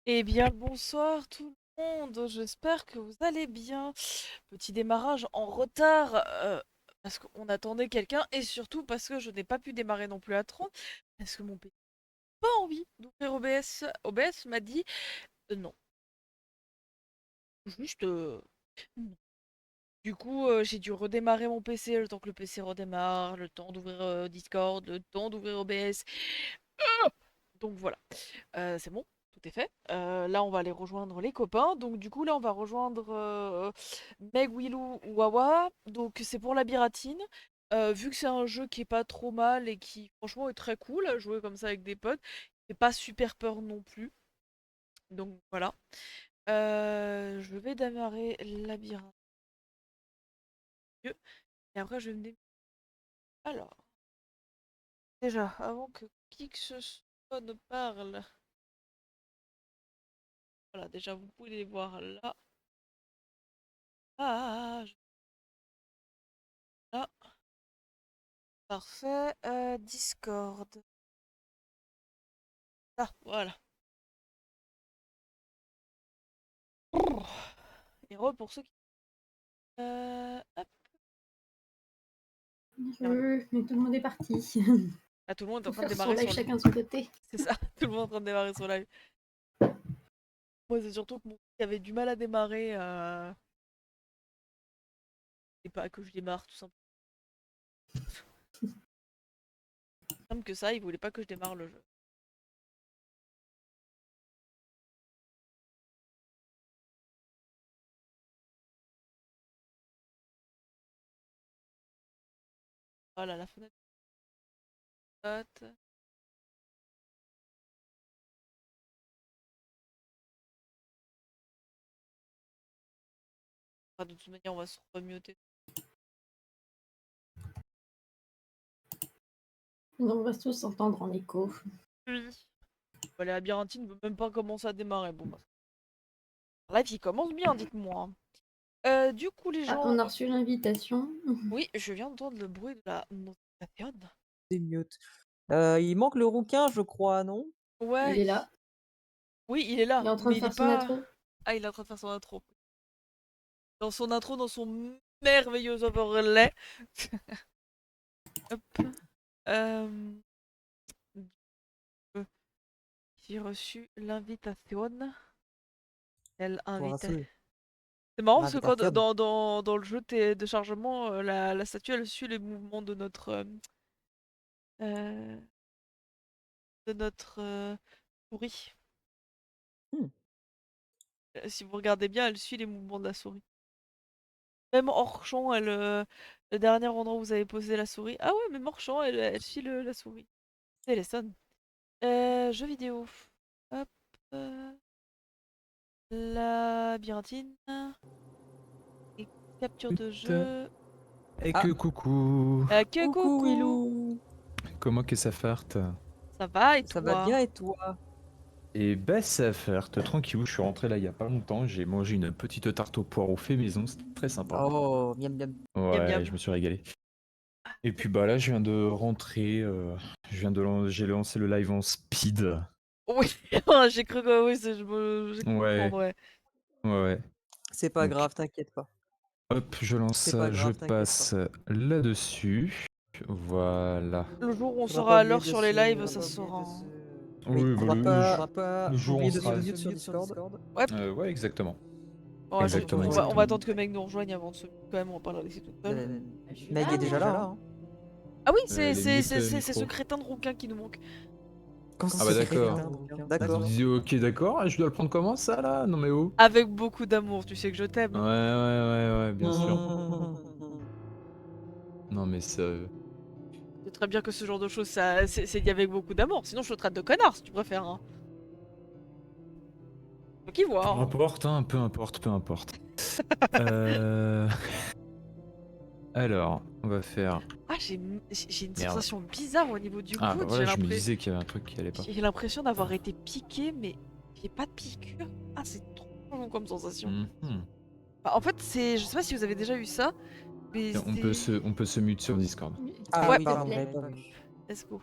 Eh bien, bonsoir tout le monde, j'espère que vous allez bien. Petit démarrage en retard, parce qu'on attendait quelqu'un, et surtout parce que je n'ai pas pu démarrer non plus à 30, parce que mon PC n'a pas envie d'ouvrir OBS. OBS m'a dit non, juste non. Du coup, j'ai dû redémarrer mon PC, le temps que le PC redémarre, le temps d'ouvrir Discord, le temps d'ouvrir OBS. Donc voilà. C'est bon, tout est fait. Là, on va aller rejoindre les copains. Donc, du coup, là, on va rejoindre Meg, Willou, Wawa. Donc, c'est pour la biratine. Vu que c'est un jeu qui est pas trop mal et qui, franchement, est très cool à jouer comme ça avec des potes, et pas super peur non plus. Donc, voilà. Je vais démarrer la biratine. Et après, je vais me dé... Alors, déjà, avant que qui que ce soit ne parle. Voilà, déjà, vous pouvez les voir là. Ah, là. Parfait. Discord. Ah, voilà. Et pour ceux qui... hop, Mais tout le monde est parti. ah, tout le monde est en Pour train de faire son démarrer live son... chacun de son côté. C'est ça, tout le monde est en train de démarrer son live. Moi, c'est surtout que mon qui avait du mal à démarrer. Et pas que je démarre, tout simplement. Simple que ça, il voulait pas que je démarre le jeu. Voilà, la fenêtre. Hot. Ah, de toute manière, on va se remuter. On va tous s'entendre en écho. Oui. Bah, la labyrinthine ne veut même pas commencer à démarrer. Bon, bah. La live, il commence bien, dites-moi. Du coup, les Ah, gens... on a reçu l'invitation. Oui, je viens d'entendre le bruit de la notification. C'est mute. Il manque le rouquin, je crois, non? Il Ouais. est là. Oui, il est Il est là, en train de mais il est faire son pas... intro. Ah, il est en train de faire son intro. Dans son intro, dans son merveilleux overlay. Hop. Euh, J'ai reçu l'invitation. Elle invite. Courageux. C'est marrant parce que quand, L'invitation. dans le jeu de chargement, la statue elle suit les mouvements euh, de notre souris. Hmm. Si vous regardez bien, elle suit les mouvements de la souris. Même hors champ, le dernier endroit où vous avez posé la souris. Ah ouais, même hors champ, elle suit la souris. Téléphone. Jeux vidéo. Hop. Labyrinthine. Et capture de Putain. jeu. Et Ah. que coucou. Que Coucou coucou. Willou. Comment que ça farte? Ça va et Ça va bien toi? et toi? Et bah ça farte, tranquillou, je suis rentré là il y a pas longtemps, j'ai mangé une petite tarte au poireau fait maison, c'était très sympa. Oh, miam miam. Miam Ouais, je miam. me suis régalé. Et puis bah là je viens de rentrer, j'ai lancé le live en speed. Oui, j'ai cru que oui, j'ai cru Ouais, comprendre, ouais. ouais. C'est pas Donc grave, t'inquiète pas. hop, je lance C'est ça, pas je grave, t'inquiète pas. passe là-dessus. Voilà. Le jour où on Faudra pas sera à oublier l'heure de sur les se. lives, ça sera. Oui, Oui, bah, faudra pas le jour on oublier de sera. se mute sur Discord. Ouais, Ouais, exactement. on va attendre, Exactement, on va exactement. attendre que Meg nous rejoigne avant de se. Quand même, on va pas la laisser toute seule. Meg est déjà là, hein. Ah oui, Elle est mute c'est ce micro. crétin de rouquin qui nous manque. Quand Ah bah c'est d'accord. crétin, donc, hein. Vous D'accord. disiez ok d'accord, je dois le prendre comment ça là? Non mais oh. Avec beaucoup d'amour, tu sais que je Ouais t'aime. ouais ouais ouais bien sûr. Mmh. Non mais ça. C'est très bien que ce genre de choses, c'est dit avec beaucoup d'amour. Sinon, je te traite de connard si tu préfères. Hein. Faut qu'il voit. Peu Hein. importe, hein, peu importe, peu importe. euh... Alors, on va faire. Ah, j'ai une Merde. sensation bizarre au niveau du Ah bah coude. voilà, je me disais qu'il y avait un truc qui allait pas. J'ai l'impression d'avoir été piqué, mais j'ai pas de piqûre. Ah, c'est trop long comme sensation. Mhm. Bah, en fait, je sais pas si vous avez déjà eu ça, mais c'est. On peut se mute sur Discord. Ah Ouais, oui, pardon, j'avais pas vu. let's go.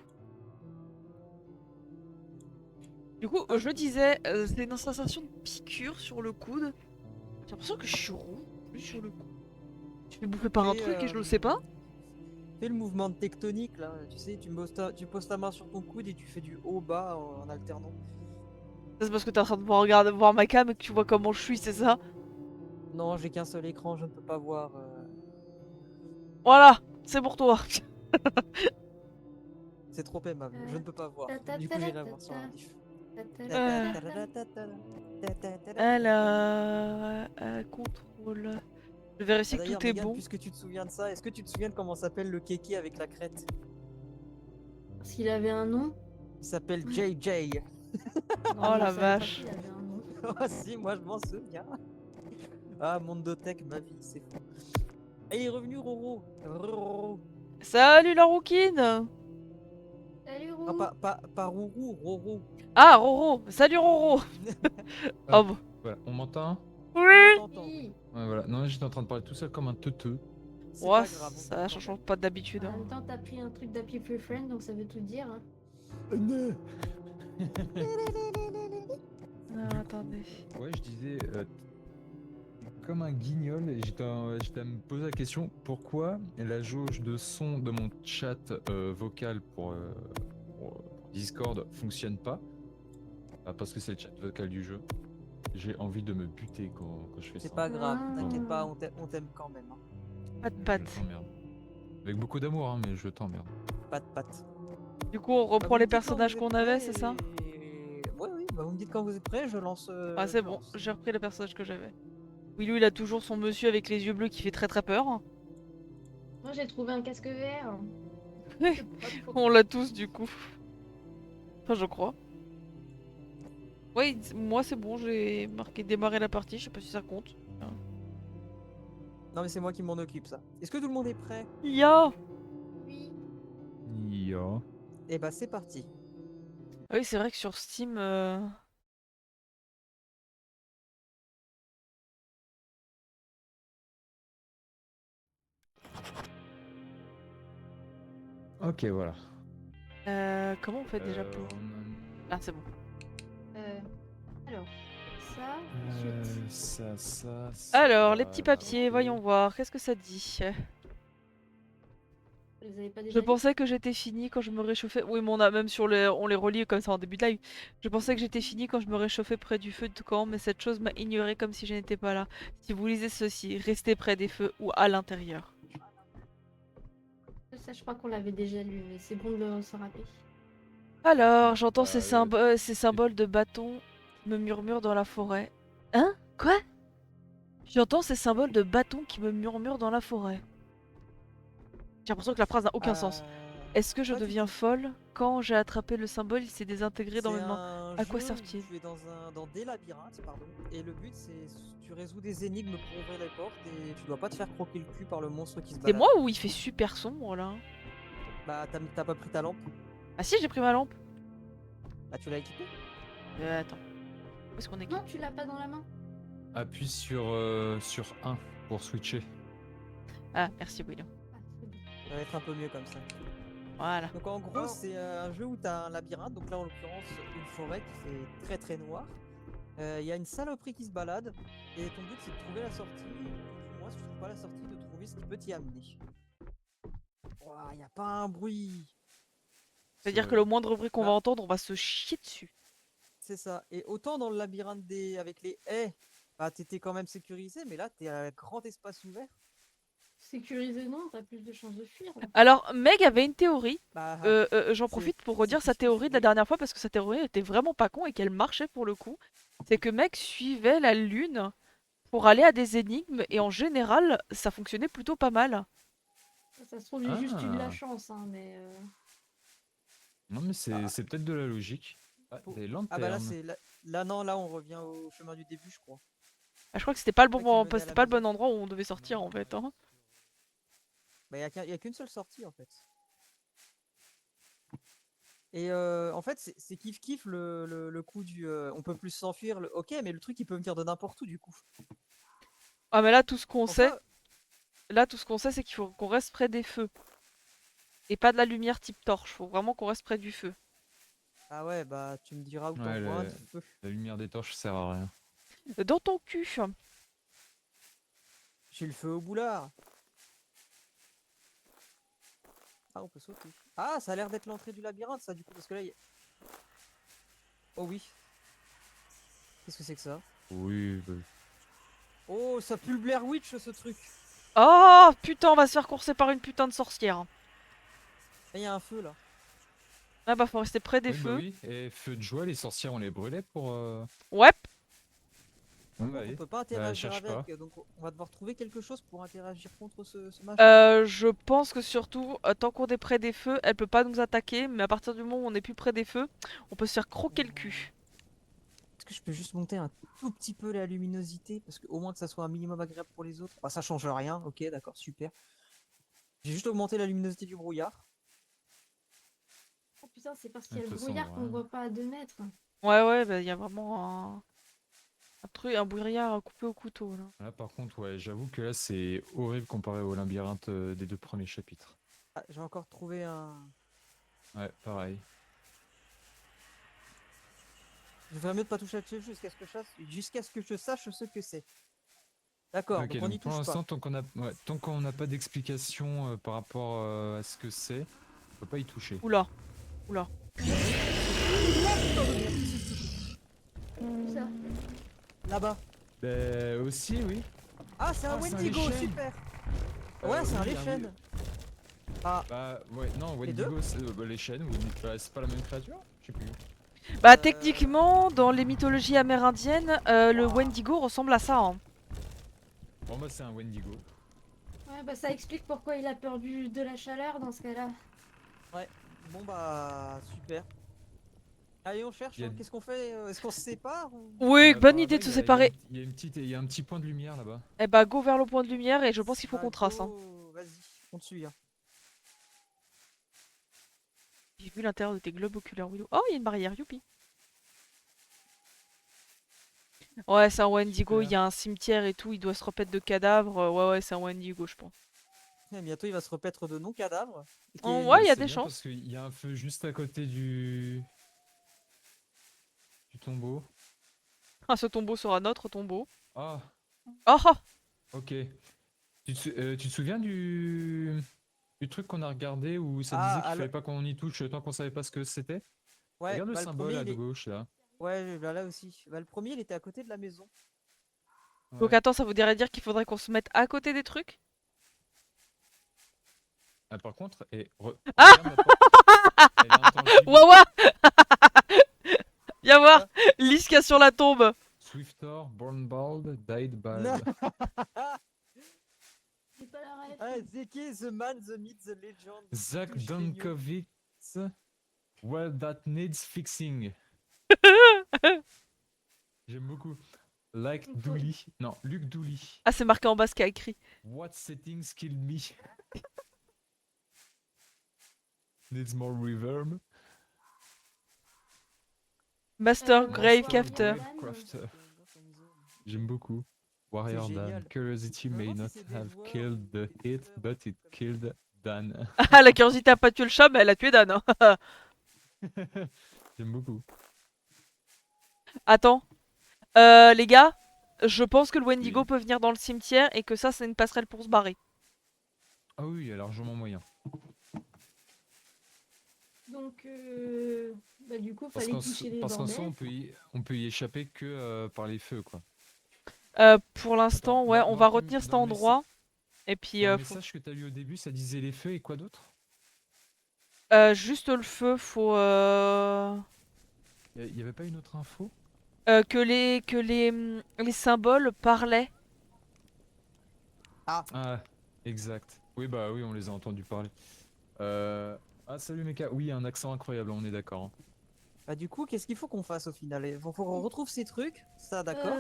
Du coup, je disais, c'est une sensation de piqûre sur le coude. J'ai l'impression que je suis rouge sur le coude. Je suis bouffer par un Fais, truc et je le sais pas. fais le mouvement de tectonique là, tu sais, tu poses ta main sur ton coude et tu fais du haut-bas en alternant. Ça, c'est parce que t'es en train de regarder, voir ma cam et que tu vois comment je suis, c'est ça? Non, j'ai qu'un seul écran, je ne peux pas voir. Voilà, c'est pour toi. C'est trop aimable, je ne peux pas voir. Du coup, j'irai voir sur la diff. Euh, Alors, contrôle. Je vérifie Ah, que d'ailleurs, tout est Megan, bon. puisque tu te souviens de ça, est-ce que tu te souviens de comment s'appelle le kéké avec la crête? Parce qu'il avait un nom. Il s'appelle JJ. Non, Oh je la savais pas vache. qu'il avait un nom. Oh si, moi je m'en souviens. Ah, Mondotech, ma vie, c'est fou. Et il est revenu Roro. Roro. Salut la rouquine. Salut Non, Roux. pas Rourou, Roro. Ah, Roro. Salut Roro. Oh, Hop, bah. voilà, on m'entend? On Oui. t'entend. Oui. Ouais, voilà. Non, j'étais en train de parler tout seul comme un teuteux. C'est Ouais, pas grave, on ça t'aime change quand même. pas d'habitude. En Hein. même temps, t'as pris un truc d'Happy Free Friend, donc ça veut tout dire. Hein. Ah, attendez. Ouais, je disais, comme un guignol, et j'étais à me poser la question, pourquoi la jauge de son de mon chat vocal pour Discord fonctionne pas? Ah, parce que c'est le chat vocal du jeu. J'ai envie de me buter quand je fais C'est ça. pas grave, t'inquiète pas, Ah. on t'aime quand même. Hein. Pas de Je patte. t'emmerde. Avec beaucoup d'amour, hein, mais je t'emmerde. Pas de patte. Du coup, on Bah, reprend vous me les dites quand personnages vous êtes qu'on avait, prêts c'est ça? et... Ouais, oui, bah vous me dites quand vous êtes prêts, je lance. Ah, c'est Je bon, lance. j'ai repris les personnages que j'avais. Willou, il a toujours son monsieur avec les yeux bleus qui fait très très peur. Moi, j'ai trouvé un casque vert. Oui, Je sais pas on pourquoi. l'a tous du coup. Enfin, je crois. Oui, moi c'est bon, j'ai marqué démarrer la partie, je sais pas si ça compte. Non, mais c'est moi qui m'en occupe, ça. Est-ce que tout le monde est prêt? Ya. Oui. Ya. Eh bah, c'est parti. Ah oui, c'est vrai que sur Steam. Ok, voilà. Comment on fait déjà pour. Ah, c'est bon. Alors, ça, ensuite. Ça. Alors, les petits ok. papiers, voyons voir, qu'est-ce que ça dit? Vous les avez pas Je déjà lus? pensais que j'étais fini quand je me réchauffais. Oui, mais on a même sur les. On les relit comme ça en début de live. Je pensais que j'étais fini quand je me réchauffais près du feu de camp, mais cette chose m'a ignoré comme si je n'étais pas là. Si vous lisez ceci, restez près des feux ou à l'intérieur. Ça, je crois qu'on l'avait déjà lu, mais c'est bon de se rappeler. Alors, j'entends Euh, ces symboles de bâton qui me murmurent dans la forêt. Hein? Quoi? J'entends ces symboles de bâton qui me murmurent dans la forêt. J'ai l'impression que la phrase n'a aucun sens. Est-ce que je Pas du deviens tout. folle? Quand j'ai attrapé le symbole, il s'est désintégré dans C'est mes mains. un À quoi jeu où sert-il? tu es dans des labyrinthes, pardon. Et le but, c'est tu résous des énigmes pour ouvrir les portes et tu dois pas te faire croquer le cul par le monstre qui se C'est balade. moi ou il fait super sombre là? Bah, t'as pas pris ta lampe? Ah si, j'ai pris ma lampe. Bah, tu l'as équipée? Attends. Où est-ce qu'on est? Non, tu l'as pas dans la main. Appuie sur 1 pour switcher. Ah, merci William. Ah, c'est bon. Ça va être un peu mieux comme ça. Voilà. Donc en gros, c'est un jeu où tu as un labyrinthe, donc là en l'occurrence une forêt qui fait très très noir. Il y a une saloperie qui se balade, et ton but c'est de trouver la sortie, ou du moins si tu trouves pas la sortie, de trouver ce qui peut t'y amener. Il n'y a pas un bruit. C'est-à-dire que le moindre bruit qu'on va entendre, on va se chier dessus. C'est ça. Et autant dans le labyrinthe avec les haies, bah t'étais quand même sécurisé, mais là t'es à un grand espace ouvert. Sécurisé, non, t'as plus de chances de fuir. Là. Alors, Meg avait une théorie. Bah, J'en c'est- profite pour c'est redire sa kiff-kiff, théorie de la oui. dernière fois parce que sa théorie était vraiment pas con et qu'elle marchait pour le coup. C'est que Meg suivait la lune pour aller à des énigmes et en général, ça fonctionnait plutôt pas mal. Ça se trouve, j'ai juste eu de la Ah. chance, hein, mais. Non, mais c'est peut-être de la logique. Ah, Faut- des Ah bah là lanternes. c'est là non, là on revient au chemin du début, je crois. Ah, je crois que c'était pas le C'est ça qui bon, menait à c'était la pas le maison. bon endroit où on devait sortir en fait. Hein. Bah y a qu'une seule sortie en fait. Et en fait c'est kiff kiff le coup du on peut plus s'enfuir, ok, mais le truc il peut venir de n'importe où du coup. Ah mais là tout ce qu'on Pour sait, ça, c'est qu'il faut qu'on reste près des feux et pas de la lumière type torche. Faut vraiment qu'on reste près du feu. Ah ouais, bah tu me diras où t'en Ouais, vois un de feu. la lumière des torches sert à rien. Dans ton cul. J'ai le feu au boulard. Ah, on peut sauter. Ah, ça a l'air d'être l'entrée du labyrinthe, ça, du coup, parce que là, oh oui. Qu'est-ce que c'est que ça? Oui, bah, Oh, ça pue le Blair Witch, ce truc. Oh putain, on va se faire courser par une putain de sorcière. Ah, il y a un feu, là. Ah bah faut rester près des oui, bah feux. oui. Et feu de joie, les sorcières, on les brûlait pour. Ouais. Ouais, Donc, bah, on oui. peut pas Bah, interagir cherche pas. avec, donc on va devoir trouver quelque chose pour interagir contre ce machin. Je pense que surtout, tant qu'on est près des feux, elle peut pas nous attaquer, mais à partir du moment où on est plus près des feux, on peut se faire croquer le cul. Est-ce que je peux juste monter un tout petit peu la luminosité? Parce qu'au moins que ça soit un minimum agréable pour les autres. Bah, ça change rien, ok, d'accord, super. J'ai juste augmenté la luminosité du brouillard. Oh putain, c'est parce De qu'il y a toute le façon, brouillard qu'on ouais. voit pas à 2 mètres. Ouais, ouais, bah il y a vraiment un truc, un brouillard coupé au couteau là. Là, par contre, ouais, j'avoue que là, c'est horrible comparé au labyrinthe des 2 premiers chapitres. Ah, j'ai encore trouvé un. Ouais, pareil. Je ferais mieux de pas toucher là-dessus jusqu'à ce que je sache ce que c'est. D'accord, Ok, donc on n'y donc pour touche pas. l'instant, tant qu'on n'a pas d'explication par rapport à ce que c'est, on peut pas y toucher. Oula, oula. Où ça? Là-bas. Bah, aussi, oui. Ah, c'est un Ah, c'est un Wendigo, Lichen. super. Ouais, c'est un Oui, Lichen. Ah, Bah, ouais, non, Les deux Wendigo, c'est les chaînes, bah, c'est pas la même créature? Je sais plus. Bah euh, techniquement, dans les mythologies amérindiennes, le Waouh. Wendigo ressemble à ça. Hein. Bon, moi, c'est un Wendigo. Ouais, bah ça explique pourquoi il a peur de la chaleur dans ce cas-là. Ouais. Bon bah super. Allez, on cherche. Il y a- Hein. Qu'est-ce qu'on fait? Est-ce qu'on se sépare ou... Oui, bonne Par idée là-bas, de se séparer. il y a un petit point de lumière là-bas. Eh bah go vers le point de lumière et je pense qu'il faut Bah qu'on trace. Hein. go, vas-y, on te suit. Hein. J'ai vu l'intérieur de tes globes oculaires, Willow. Oh, il y a une barrière, youpi. Ouais, c'est un Wendigo, il Super. y a un cimetière et tout, il doit se repaître de cadavres. Ouais, ouais, c'est un Wendigo, je pense. Et bientôt, il va se repaître de non-cadavres. Oh, Qui ouais, Bah, il y a c'est des bien parce chances. qu'il y a un feu juste à côté du tombeau. Ah, ce tombeau sera notre tombeau. Ah, Oh, oh. ok. Tu te souviens du truc qu'on a regardé où ça Ah, disait qu'il alors... fallait pas qu'on y touche tant qu'on savait pas ce que c'était? Ouais, Regarde le bah le symbole premier, à il est... gauche là. Ouais, bah là aussi. Bah le premier, il était à côté de la maison. Donc Ouais. attends, ça voudrait dire qu'il faudrait qu'on se mette à côté des trucs? Ah, par contre, Ah regarde la porte. Elle est intangible. Wawa Viens voir Quoi? Lys qui a sur la tombe. Swiftor, born bald, died Non. bald. J'ai pas la ref. Ah, Zeki, the man, the myth, the legend. Zach Plus géniaux. Dankovitz, well that needs fixing. J'aime beaucoup. Like Il faut- Dooley. Non, Luke Dooley. Ah, c'est marqué en bas ce qu'il y a écrit. What settings killed me? Needs more reverb. Master Grave Warrior Crafter. Dan. Crafter. J'aime beaucoup. Warrior Dan. génial. Curiosity Je me may demande not si c'est des have joueurs killed the qui hit, devraient but it avoir killed Dan. Ah, la curiosité a pas tué le chat, mais elle a tué Dan. Hein. J'aime beaucoup. Attends. Les gars, je pense que le Wendigo Oui. peut venir dans le cimetière et que ça, c'est une passerelle pour se barrer. Ah oui, il y a largement moyen. Donc, bah du coup, Parce fallait qu'en toucher les parce qu'en soi, bordels. on peut y échapper que par les feux, quoi. Pour l'instant, Attends, ouais, on va retenir cet dans le endroit. Et puis, dans le faut... message que tu as lu au début, ça disait les feux et quoi d'autre? juste le feu, faut... Il y avait pas une autre info? les symboles parlaient. Ah, exact. Oui, bah oui, on les a entendus parler. Ah, salut Mecha. Oui, un accent incroyable, on est d'accord. Hein. Bah du coup, qu'est-ce qu'il faut qu'on fasse au final? Faut qu'on retrouve ces trucs, ça d'accord.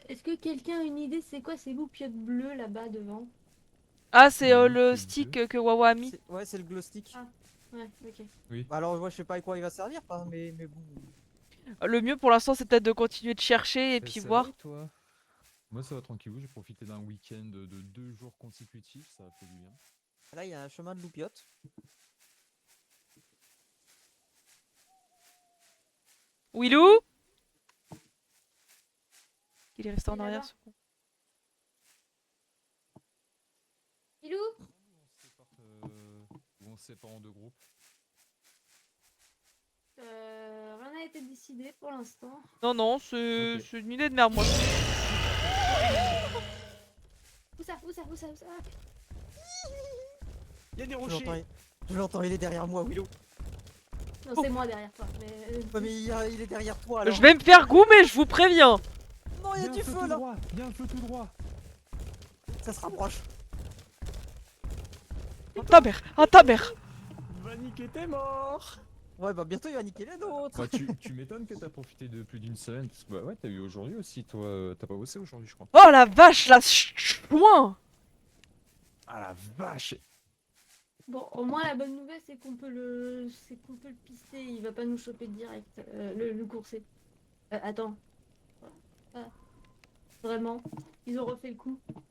Est-ce que quelqu'un a une idée, c'est quoi ces loupiottes bleues là-bas devant? Ah, c'est Le le loup stick bleu. que Wawa a mis. Ouais, c'est le glow stick. Ah. Ouais, ok. Oui. Bah, alors, moi, je sais pas à quoi il va servir, hein, mais bon. Le mieux pour l'instant, c'est peut-être de continuer de chercher et puis Ça voir. va et toi? Moi, ça va tranquillou. J'ai profité d'un week-end de 2 jours consécutifs. Ça a fait du bien. Là, il y a un chemin de loupiote. Willou? Il est resté en Il est arrière, là-bas. ce con. Pilou? On se sépare en deux groupes. Rien n'a été décidé pour l'instant. Non, non, c'est Ok. c'est une idée de merde, moi. Où ça? Où ça? Où ça? Où ça? Il y a des Je rochers. l'entends, je l'entends, il est derrière moi, Willow. Non, c'est moi derrière toi. Mais... Ouais, mais il est derrière toi alors. Je vais me faire goumer, je vous préviens. Non, il y a un du feu tout là. droit. Il y a un feu tout droit. Ça se rapproche. Ah ta mère. Vanik était mort. Ouais, bah bientôt il va niquer les nôtres. Bah, tu m'étonnes que t'as profité de plus d'une semaine. Parce que, bah ouais, t'as eu aujourd'hui aussi, toi. T'as pas bossé aujourd'hui, je crois. Oh la vache, la chouin. Ah la vache. Bon, au moins la bonne nouvelle c'est qu'on peut le pister, il va pas nous choper direct, le courser. Attends. Ah. Vraiment, ils ont refait le coup. Bon,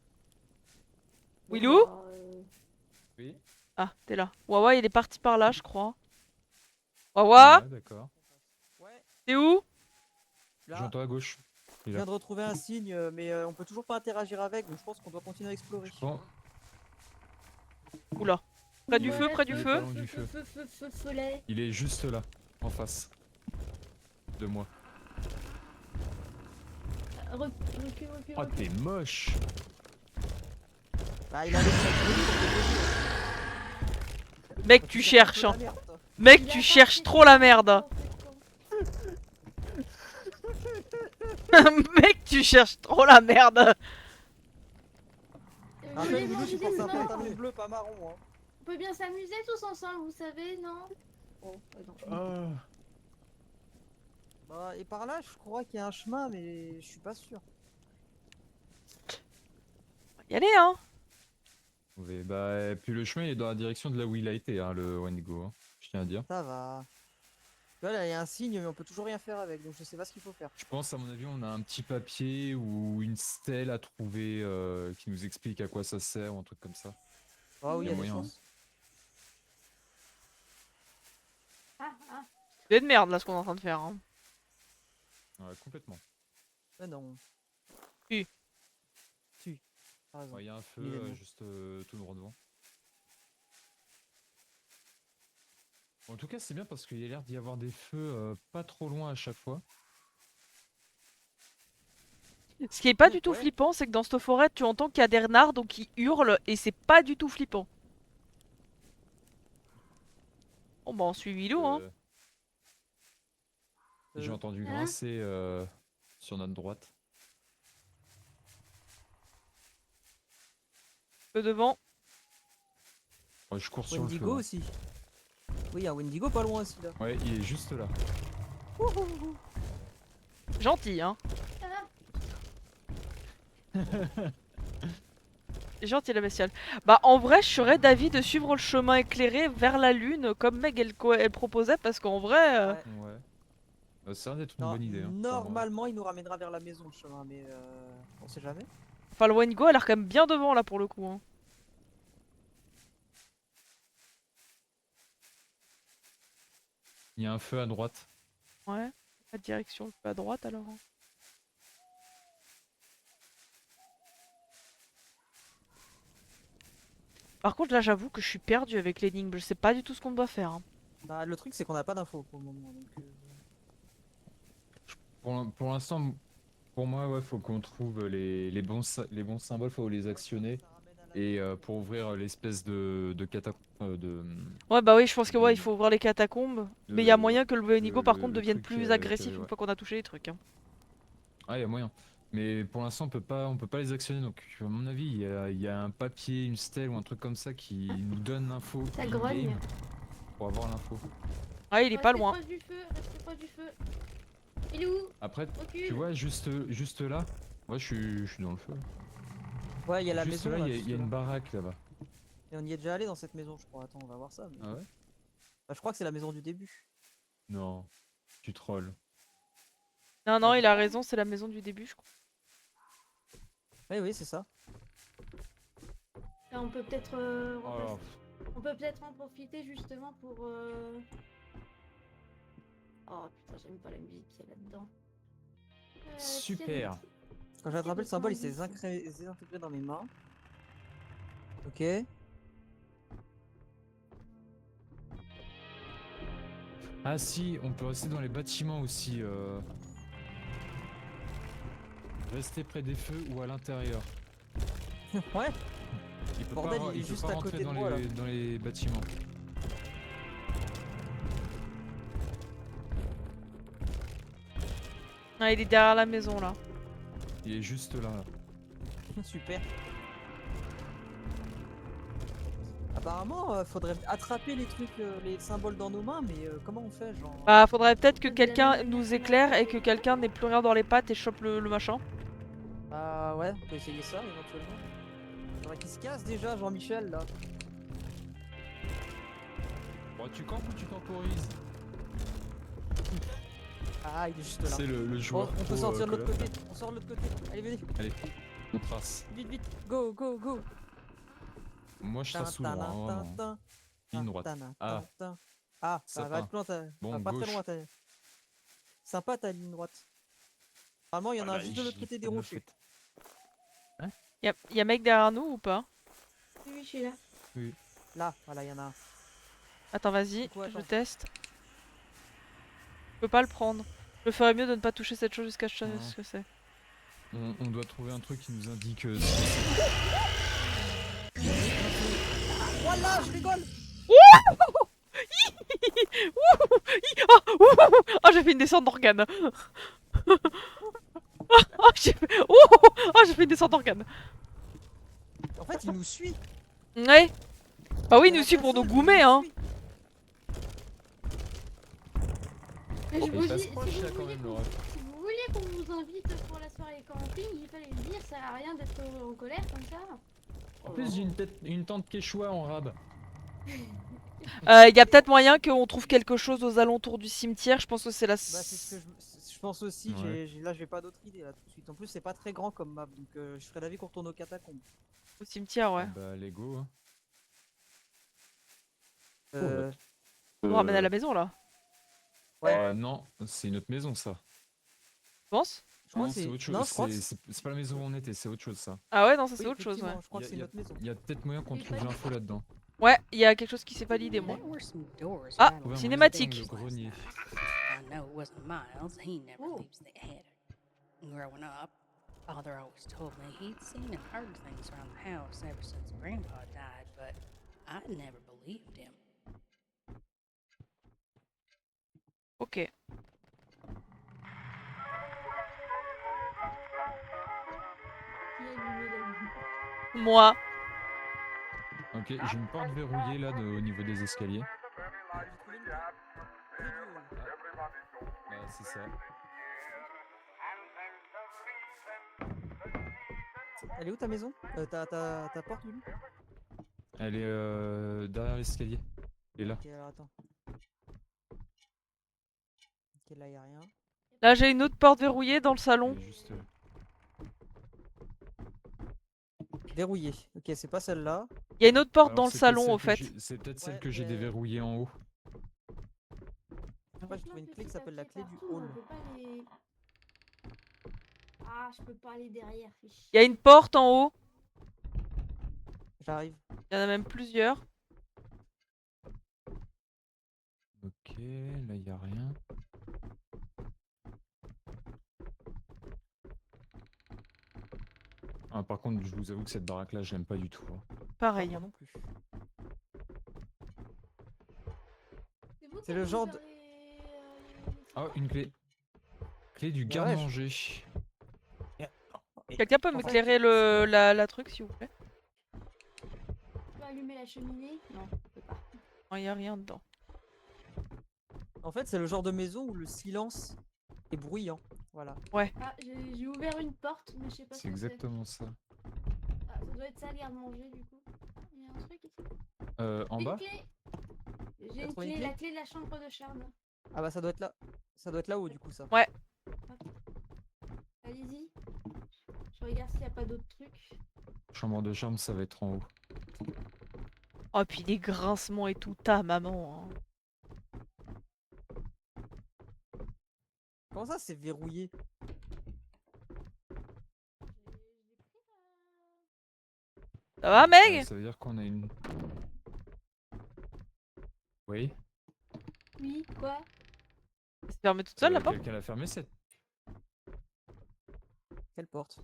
Willou? bah, Oui. Ah, t'es là. Wawa, il est parti par là, je crois. Wawa, Ouais, d'accord. Ouais, t'es où? là, J'entends à gauche. je Il viens a... de retrouver un signe, mais on peut toujours pas interagir avec, donc je pense qu'on doit continuer à explorer. Je pense... Oula. Près du feu, ouais, près du feu. feu. Pas loin du feu. Follet. Il est juste là, en face de moi. Recule. Oh, t'es moche. Bah, il a laissé Mec, tu cherches, hein. Mec, tu cherches trop la merde. Mec, tu cherches trop la merde. Rappelle, Willow, tu portes un descends. pantalon bleu, pas marron. Hein. On peut bien s'amuser tous ensemble, vous savez, non? Bon, non. Ah. Bah, et par là, je crois qu'il y a un chemin, mais je suis pas sûr. Y aller, hein. Ouais, bah, et puis le chemin il est dans la direction de là où il a été, hein, le Wendigo. Hein, je tiens à dire. Ça va. Tu vois, là, il y a un signe, mais on peut toujours rien faire avec, donc je sais pas ce qu'il faut faire. Je pense, à mon avis, on a un petit papier ou une stèle à trouver qui nous explique à quoi ça sert ou un truc comme ça. Ah oui, il y a des moyen, chances. Ah. C'est de merde là ce qu'on est en train de faire. Hein. Ouais, complètement. Mais non. Si. Si. T'as raison. Il y a un feu Il est bon. juste tout droit devant. En tout cas, c'est bien parce qu'il y a l'air d'y avoir des feux pas trop loin à chaque fois. Ce qui est pas du tout Ouais. flippant, c'est que dans cette forêt, tu entends qu'il y a des renards donc ils hurlent et c'est pas du tout flippant. Bon bah on suit Willou, hein. J'ai entendu Hein grincer sur notre droite. Le devant. Ouais, je cours sur le feu. Wendigo Hein. aussi. Oui, il y a un Wendigo pas loin aussi là. Ouais, il est juste là. Gentil, hein. Gentil la bestiale. Bah en vrai, je serais d'avis de suivre le chemin éclairé vers la lune comme Meg elle proposait parce qu'en vrai... Ouais. Ouais. Ça a l'air d'être une Non, bonne idée. Hein, normalement, il nous ramènera vers la maison le chemin, mais on sait jamais. Enfin le Wendigo a l'air quand même bien devant là pour le coup. Hein. Il y a un feu à droite. Ouais. La direction le peu à droite alors. Hein. Par contre là j'avoue que je suis perdue avec l'énigme, je sais pas du tout ce qu'on doit faire. Hein. Bah, le truc, c'est qu'on n'a pas d'infos pour le moment. Donc, Pour l'instant, pour moi, ouais, faut qu'on trouve les bons symboles, faut les actionner. Et pour ouvrir l'espèce de catacombe Ouais bah oui je pense que ouais il faut ouvrir les catacombes. Mais il y a moyen que le Wendigo par contre le devienne truc plus qu'il agressif y avait, une ouais. fois qu'on a touché les trucs. Hein. Ah, il y a moyen. Mais pour l'instant, on peut pas les actionner. Donc, à mon avis, il y a un papier, une stèle ou un truc comme ça qui nous donne l'info Ça in-game grogne. pour avoir l'info. Ah il est pas Restez loin. proche du feu, restez proche du feu. Il est où? Après, Recule. tu vois, juste là, moi je suis dans le feu. ouais, il y a la Juste maison là, là. il y a juste une là. baraque là-bas. Et on y est déjà allé dans cette maison, je crois. Attends, on va voir ça. mais- Ah ouais? Bah, je crois que c'est la maison du début. Non, tu trolls. Non non il a raison c'est la maison du début je crois. Oui, oui, c'est ça. Là, on peut peut-être Oh, on peut peut-être en profiter justement pour Oh putain, j'aime pas la musique qu'il y a là-dedans. Super. Quand j'ai attrapé le symbole, il s'est 90. désintégré dans mes mains. Ok. Ah si, on peut rester dans les bâtiments aussi. Rester près des feux ou à l'intérieur. Ouais. Il peut Bordel, pas, il est il peut juste pas à rentrer côté de dans moi, là. dans les bâtiments. Ah, il est derrière la maison là. Il est juste là. Super. Apparemment, faudrait attraper les trucs, les symboles dans nos mains, mais comment on fait, genre? Bah, faudrait peut-être que Ça, c'est la quelqu'un même nous manière qu'on a éclaire et attrapé que les quelqu'un trucs. n'ait plus rien dans les pattes et chope le machin. Bah ouais, on peut essayer ça éventuellement. Faudrait qu'il se casse déjà, Jean-Michel là. Bon, tu campes ou tu temporises? Ah, il est juste là. C'est le Oh, joueur on peut pro, sortir de l'autre Call of. côté. On sort de l'autre côté. Allez, venez. Allez, on trace. Vite, vite. Go, go, go. Moi je trace souvent, hein, vraiment. Tin, Ligne droite. Ah, Ah, bah va sapin. être loin, Bon, pas très gauche. loin. Sympa ta ligne droite. Normalement, il y en a Ah un bah, juste de l'autre côté des pas de rochers. faute. Y'a mec derrière nous ou pas? Oui, oui, je suis là. Là, voilà, il y en a un. Attends, vas-y, C'est quoi, je attends teste. Je peux pas le prendre. Je ferais mieux de ne pas toucher cette chose jusqu'à ce que je Non. sache ce que c'est. On doit trouver un truc qui nous indique ce que c'est. Voilà, je rigole. Oh, j'ai fait une descente d'organes. J'ai fait... j'ai fait une descente d'organes. En fait, il nous suit. Ouais. Bah oui, Il y il en nous a suit qu'un pour nous seul, il goumer, hein. suit. Mais je Il vous passe dis, proche là quand même, Laura. si vous vouliez qu'on vous invite pour la soirée camping, il fallait le dire, ça sert à rien d'être en colère comme ça. En plus, j'ai une tente quechua en rab. Y a peut-être moyen qu'on trouve quelque chose aux alentours du cimetière. Je pense que c'est la. Bah, c'est ce que je pense aussi. Ouais. Là, j'ai pas d'autre idée là tout de suite. En plus, c'est pas très grand comme map, donc je serais d'avis qu'on retourne aux catacombes. Au cimetière, ouais. Ah bah, les go. Hein. Euh, On nous ramène à la maison là. Ouais. Non, c'est une autre maison ça. Tu penses? je crois Non, que c'est autre chose. Non, je crois que C'est pas la maison où on était, c'est autre chose ça. Ah ouais, non, ça c'est oui, autre chose, ouais. effectivement, je crois que c'est Y a- notre maison. Il y a peut-être moyen qu'on Et trouve pas- l'info là-dedans. Ouais, il y a quelque chose qui s'est validé, moi. There were some doors Ah, rattled Trouver un cinématique. moyen d'éteindre le grenier. I know it wasn't Miles. He never Oh. leaves the attic. Growing up, Father always told me he'd seen and heard things around the house ever since Grandpa died, but I never believed him. Ok. Qui a allumé la lumière? Moi. Ok, j'ai une porte verrouillée là au niveau des escaliers. J'ai trouvé une clé. Clé du hall. C'est ça. Elle est où ta maison ta porte, Lulu? Elle est derrière l'escalier. Et là. Ok, alors attends. Ok, là, y a rien. Là, j'ai une autre porte verrouillée dans le salon. Elle est juste là. Verrouillé. Ok, c'est pas celle-là. Il y a une autre porte Alors, dans le c'est peut-être salon, celle au que fait. C'est peut-être celle Ouais, que j'ai mais- déverrouillée en haut. Moi, j'ai trouvé une clé qui s'appelle la clé du Partout, hall. on peut pas les- Ah, je peux pas aller derrière. fais chier. Il y a une porte en haut. J'arrive. Il y en a même plusieurs. Ok, là y a rien. Ah, par contre, je vous avoue que cette baraque là, je l'aime pas du tout. Hein. Pareil. Moi non plus. vous C'est qui le avez genre ouvert de- Ah, une clé. Clé du ouais, garde-manger. Quelqu'un peut En fait, m'éclairer la truc, s'il vous plaît? Tu peux allumer la cheminée? Non, je peux pas. Non, il y a rien dedans. En fait, c'est le genre de maison où le silence est bruyant. Voilà. Ah, j'ai ouvert une porte, mais je sais pas C'est ce que exactement ça. Ah, ça doit être ça, garde-manger, du coup. Il y a un truc ici. En Une bas? clé. J'ai T'as une trouvé une clé, clé la clé de la chambre de charme. Ah bah ça doit être là. Ça doit être là-haut du coup ça. Allez-y. Je regarde s'il n'y a pas d'autres trucs. Chambre de charme, ça va être en haut. Oh, puis des grincements et tout, ta maman. Hein. Comment ça, c'est verrouillé? Ça va, Meg? Ça veut dire qu'on a une. Oui. Oui, quoi? Elle s'est fermée toute seule, la porte? Quelqu'un l'a fermé cette. Quelle porte?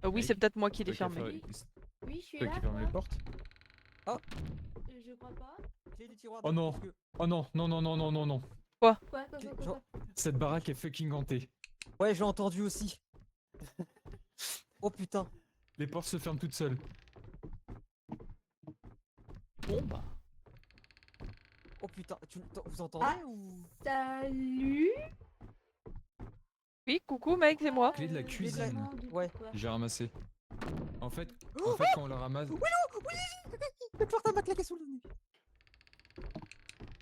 Oui, Mec, c'est peut-être moi qui l'ai Toi qui as fermée. fer- Oui, je suis toi là, qui ferme les quoi. portes. Je crois pas. Clé du tiroir. Oh donc, non. parce que- Oh non, non, non, non, non, non, non. Quoi, Genre- Cette baraque est fucking hantée. Ouais, j'ai entendu aussi. Oh putain. Les portes se ferment toutes seules. Bon, bah. Oh putain. Vous entendez ou... Salut. Oui, coucou, Meg, c'est moi. Clé de la cuisine. vraiment de Ouais. quoi. J'ai ramassé. En fait, Oh, quand on la ramasse. le Clartin m'a claqué sous le nez.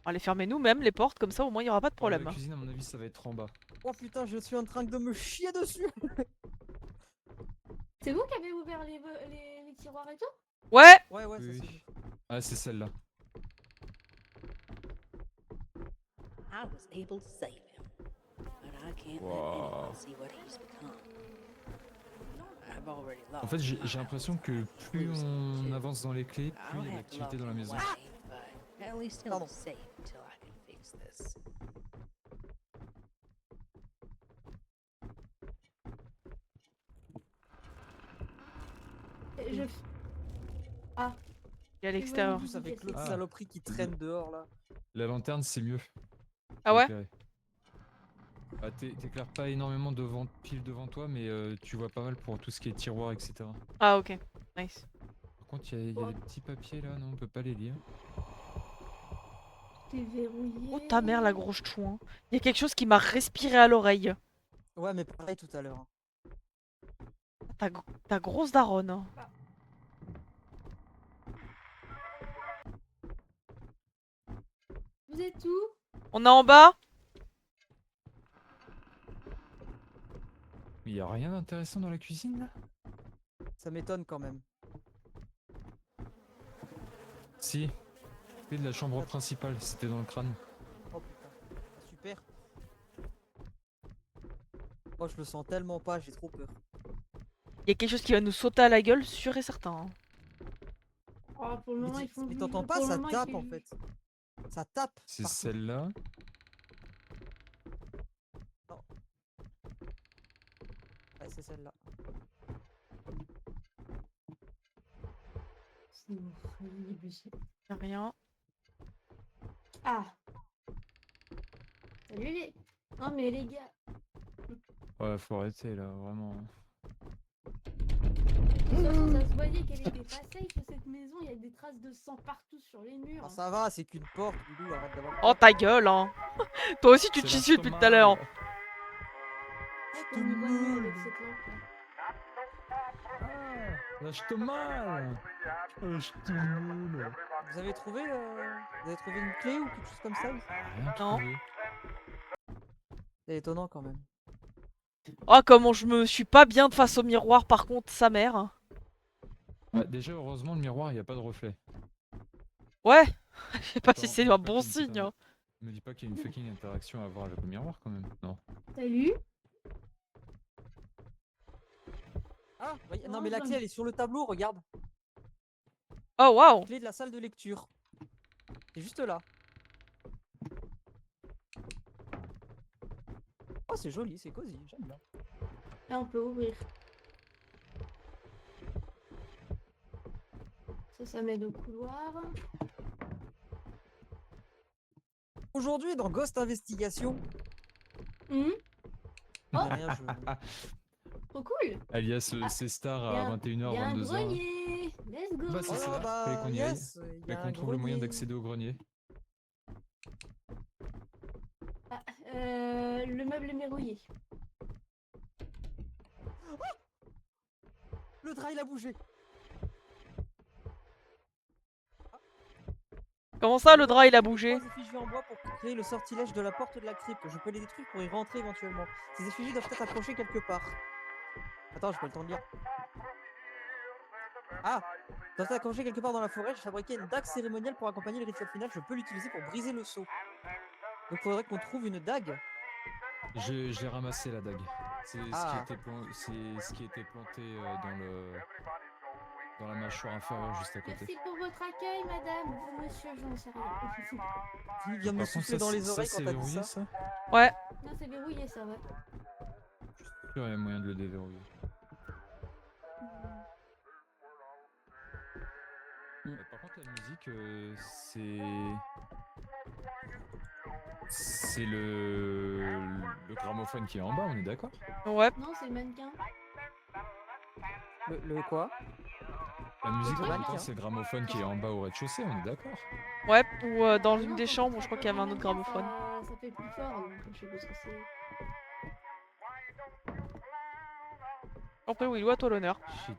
On va les fermer nous-mêmes, les portes, comme ça au moins il n'y aura pas de Pour la problème. hein. cuisine, à mon avis, ça va être en bas. Oh putain, je suis en train de me chier dessus. C'est vous qui avez ouvert les tiroirs et tout? Ouais! Ouais, ouais, Oui, ça oui. c'est... Ah, c'est celle-là. I was able to save him, but I can't let Wow. anyone see what he's become. I've already lost En fait, j'ai my l'impression que house, plus losing on too. avance dans les clés, plus I'll il y a have to d'activité dans la lock him maison. away, but at least he'll Pardon. be safe until I can fix this. Je... Ah, Il est à oui, l'extérieur. En plus avec l'autre Ah. saloperie qui traîne dehors là. La lanterne, c'est mieux. Ah ouais? Éclairé. Ah, t'éclaires pas énormément pile devant toi, mais tu vois pas mal pour tout ce qui est tiroir, etc. Ah ok, nice. Par contre, il y a des petits papiers là, non, on peut pas les lire. t'es verrouillé. Oh ta mère la grosse chouin. Il y a quelque chose qui m'a respiré à l'oreille. Ouais, mais pareil tout à l'heure. Ta grosse daronne. hein. Vous êtes où? On est en bas? Mais y a rien d'intéressant dans la cuisine là? Ça m'étonne quand même. Si. Clé de la chambre principale, c'était dans le crâne. Oh putain. Ah, super. Moi je le sens tellement pas, j'ai trop peur. Il y a quelque chose qui va nous sauter à la gueule, sûr et certain. hein. Oh, pour le moment, ils font Mais du t'entends jeu, pas, pour le ça moment, ils tape font en du- fait. Ça tape. C'est partout. celle-là. Ouais, c'est celle-là. C'est horrible. Y a rien. Ah. Salut les... Non mais les gars. Ouais, faut arrêter là, vraiment. Ça se voyait qu'elle était pas safe cette maison, il y a des traces de sang partout sur les murs. Ah, ça va, c'est qu'une porte, Doudou, arrête d'avoir Oh peur. ta gueule hein. Toi aussi tu te C'est chies dessus depuis tout à l'heure. On y voit mieux avec cette lampe là. Ah, lâche-toi mal. Lâche-toi mal. Vous avez trouvé une clé ou quelque chose comme ça? Rien Non. trouvé. C'est étonnant quand même. Oh comment je me suis pas bien de face au miroir par contre, sa mère. Ah, déjà, heureusement, le miroir, il n'y a pas de reflet. Ouais. Je sais pas si Attends, c'est me un dis pas bon qu'il y a une signe. petite hein. Me dis pas qu'il y a une fucking interaction à avoir avec le miroir quand même. Non. Salut. Ah, non Non, mais la j'en clé ai- elle est sur le tableau, regarde. Oh waouh. Clé de la salle de lecture. C'est juste là. Oh c'est joli, c'est cosy, j'aime bien. Là on peut ouvrir. Ça m'aide au couloir. Aujourd'hui dans Ghost Investigation. Hum, Oh. Rien, trop cool. Alias Ah, C-Star y a à un- 21h, y a un 22h. grenier. Let's go. Bah, c'est ça. Oh, bah, fallait qu'on y aille. yes, y a Fallait qu'on un trouve le moyen grenier. d'accéder au grenier. Ah, le meuble est verrouillé. Le drap il a bougé. Comment ça le drap il a Les bougé? 3 effigies en bois pour créer le sortilège de la porte de la crypte. Je peux les détruire pour y rentrer éventuellement. Ces effigies doivent être accrochées quelque part. Attends, j'ai pas le temps de lire. Ah, doivent être accrochées quelque part dans la forêt. J'ai fabriqué une dague cérémoniale pour accompagner le rituel final. Je peux l'utiliser pour briser le sceau. Donc faudrait qu'on trouve une dague. Je l'ai ramassé la dague. C'est Ah. c'est ce qui était planté dans la mâchoire inférieure juste à côté. Merci pour votre accueil, madame. Ou monsieur, j'en sais rien. Il vient de me Par contre, souffler dans les ça oreilles c'est quand t'as dit verrouillé ça. ça? Ouais. Non, c'est verrouillé, ça, ouais. Je suis sûr qu'il y a moyen de le déverrouiller. Par contre la musique c'est le gramophone qui est en bas, on est d'accord? Ouais. Non, c'est le mannequin. Le quoi? La musique truc, qu'on là. entend c'est le gramophone qui est en bas au rez-de-chaussée, on est d'accord? Ouais, ou dans Ah une non, des quand chambres, tu je crois te qu'il y avait un autre rapproches du gramophone. mannequin, ça fait plus fort, donc je sais pas ce que c'est. Après, Willou, à toi l'honneur. J'ai-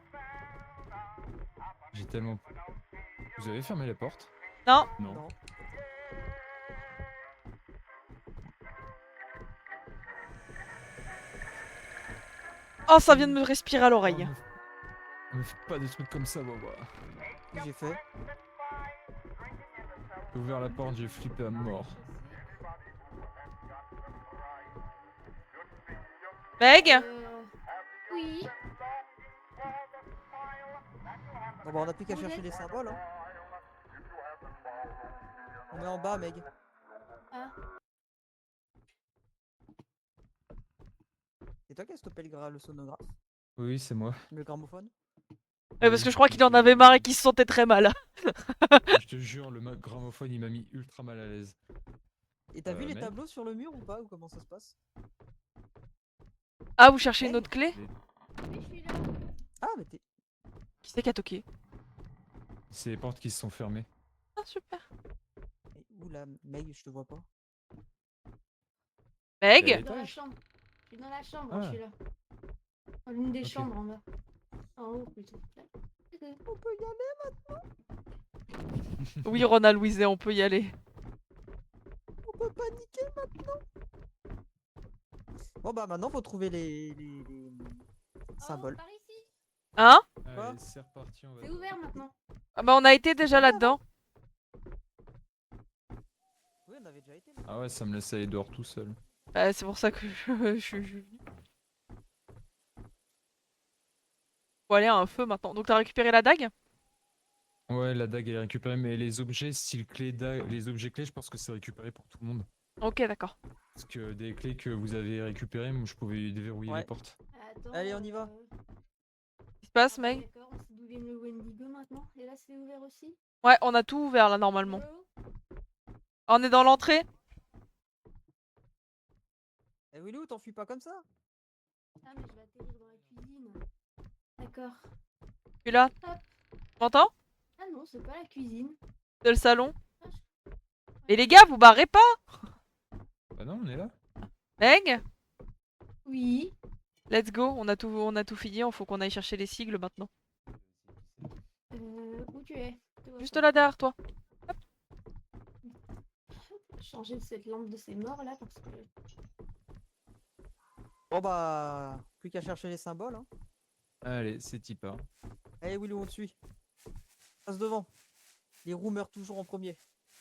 J'ai tellement... Vous avez fermé la porte? Non. Non. Non. Oh, ça vient de me respirer à l'oreille. Me fais pas des trucs comme ça, Wawa. Qu'est-ce que j'ai fait? J'ai ouvert la porte, j'ai flippé à mort. Meg Oui. Bon bah on a plus qu'à Vous chercher êtes- les symboles. Hein. On est en bas, Meg. Ah. C'est toi qui as stoppé le sonographe? Oui, c'est moi. Le gramophone? Ouais, parce que je crois qu'il en avait marre et qu'il se sentait très mal. Je te jure, gramophone il m'a mis ultra mal à l'aise. Et t'as vu les Meg tableaux sur le mur ou pas? Ou comment ça se passe? Ah, vous cherchez une Meg autre clé? Oui, je suis là. Ah mais t'es... Qui c'est qui a toqué? C'est les portes qui se sont fermées. Ah, super. Mais où là, Meg? Je te vois pas. Meg Je suis dans la chambre. Je suis dans la chambre, Ah. je suis là. Dans l'une des Ok. chambres en bas. En haut plutôt. On peut y aller? Oui, Ronald Weasley, on peut y aller. On peut paniquer maintenant? Bon bah maintenant faut trouver les symboles. Par ici. Hein? Quoi? Allez, c'est reparti, on va... C'est ouvert maintenant. Ah bah, on a été déjà là-dedans. Oui, on avait déjà été. Ah ouais, ça me laisse aller dehors tout seul. Bah, c'est pour ça que je suis venue. Faut aller à un feu maintenant. Donc, t'as récupéré la dague? Ouais, la dague elle est récupérée, mais les objets style clé dague, les objets clés, je pense que c'est récupéré pour tout le monde. Ok, d'accord. Parce que des clés que vous avez récupérées, moi je pouvais déverrouiller Ouais. les portes. Attends. Allez, on y va. Qu'est-ce qui se passe, Ah, Meg? d'accord, on sait d'où vient le Wendigo maintenant. Et là, c'est ouvert aussi. Ouais, on a tout ouvert là, normalement. Hello. On est dans l'entrée? Eh Willou, t'enfuis pas comme ça? Ah, mais je vais atterrir dans la cuisine. D'accord. Je suis là. Hop. Tu m'entends? Ah non, c'est pas la cuisine. C'est le salon. Ah, je- Mais les gars, vous barrez pas? Bah non, on est là. Meg? Oui. Let's go, on a tout fini, il faut qu'on aille chercher les sigles maintenant. Où tu es? Je te vois Juste pas. là derrière toi. Changer cette lampe de ces morts là parce que. Bon bah plus qu'à chercher les symboles. Hein. Allez, c'est Tipa. Allez Willou, on te suit. Passe devant. Les roues meurent toujours en premier.